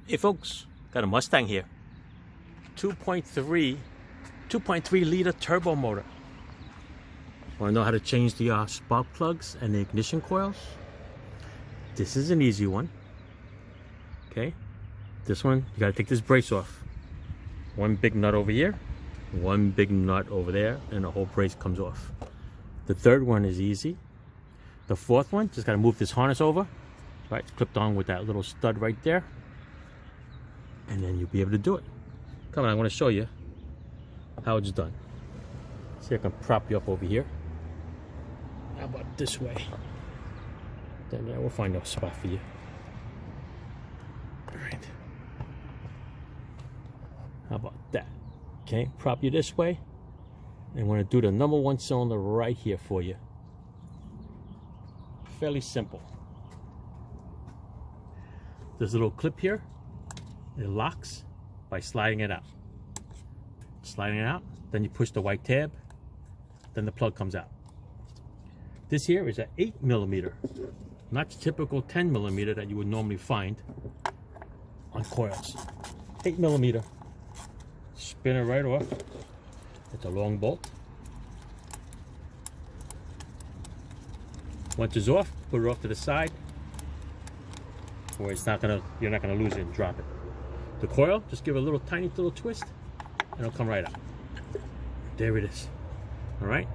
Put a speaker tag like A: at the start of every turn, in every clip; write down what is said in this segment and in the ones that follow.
A: Hey folks, got a Mustang here. 2.3 liter turbo motor. Want to know how to change the spark plugs and the ignition coils? This is an easy one. Okay, this one you got to take this brace off. One big nut over here, one big nut over there, and the whole brace comes off. The third one is easy. The fourth one, just got to move this harness over. Right, it's clipped on with that little stud right there. And then you'll be able to do it. Come on, I want to show you how it's done. See, I can prop you up over here. How about this way? Then we'll find a spot for you. All right. How about that? Okay, prop you this way. And I'm going to do the number one cylinder right here for you. Fairly simple. This little clip here, it locks by sliding it out. Sliding it out, then you push the white tab, then the plug comes out. This here is an 8mm, not the typical 10mm that you would normally find on coils. 8mm. Spin it right off. It's a long bolt. Once it's off, put it off to the side, where you're not gonna lose it and drop it. The coil, just give it a little tiny little twist and it'll come right out. There it is. All right,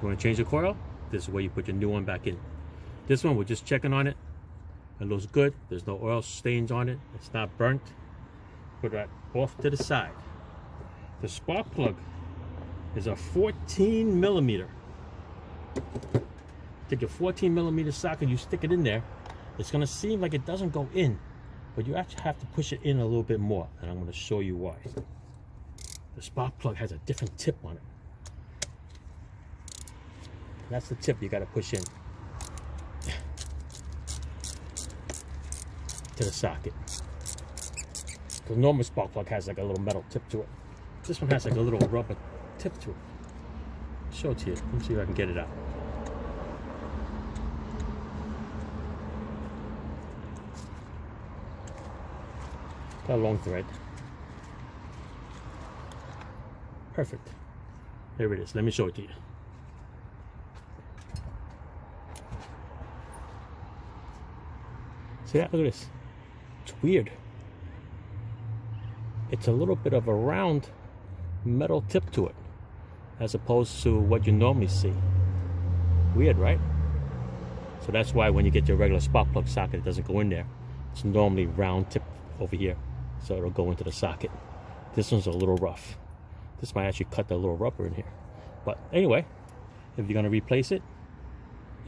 A: you want to change the coil? This is where you put your new one back in. This one, we're just checking on it. It looks good. There's no oil stains on it. It's not burnt. Put that off to the side. The spark plug is a 14mm. Take your 14mm socket, you stick it in there. It's gonna seem like it doesn't go in, but you actually have to push it in a little bit more, and I'm gonna show you why. The spark plug has a different tip on it. That's the tip you gotta push in to the socket. The normal spark plug has like a little metal tip to it. This one has like a little rubber tip to it. I'll show it to you. Let me see if I can get it out. Got a long thread. Perfect. There it is. Let me show it to you. See that? Look at this. It's weird. It's a little bit of a round metal tip to it, as opposed to what you normally see. Weird, right? So that's why when you get your regular spark plug socket, it doesn't go in there. It's normally round tip over here. So it'll go into the socket. This one's a little rough. This might actually cut that little rubber in here. But anyway, if you're going to replace it,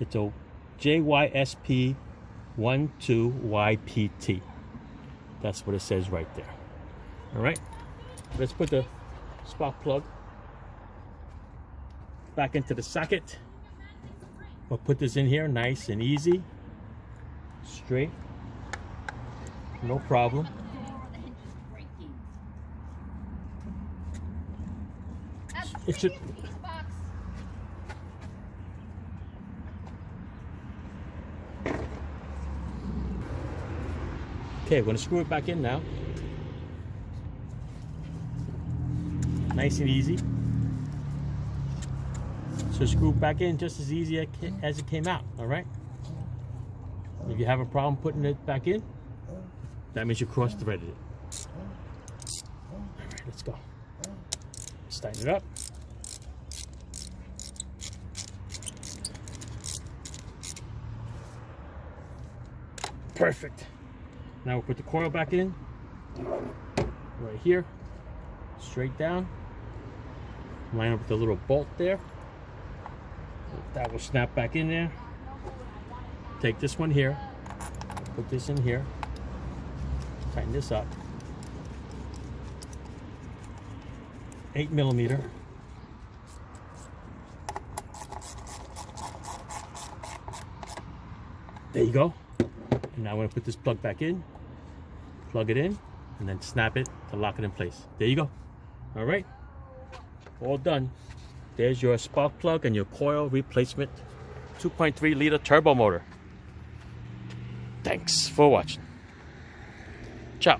A: it's a JYSP12YPT. That's what it says right there. All right, let's put the spark plug back into the socket. We'll put this in here nice and easy. Straight. No problem. It should. Okay, we're going to screw it back in now. Nice and easy. So screw it back in just as easy as it came out, all right? If you have a problem putting it back in, that means you cross-threaded it. All right, let's go. Let's tighten it up. Perfect. Now we'll put the coil back in, right here, straight down. Line up with the little bolt there. That will snap back in there. Take this one here, put this in here, tighten this up. 8mm. There you go. And now I'm going to put this plug back in, plug it in, and then snap it to lock it in place. There you go. All right, all done. There's your spark plug and your coil replacement 2.3 liter turbo motor. Thanks for watching. Ciao.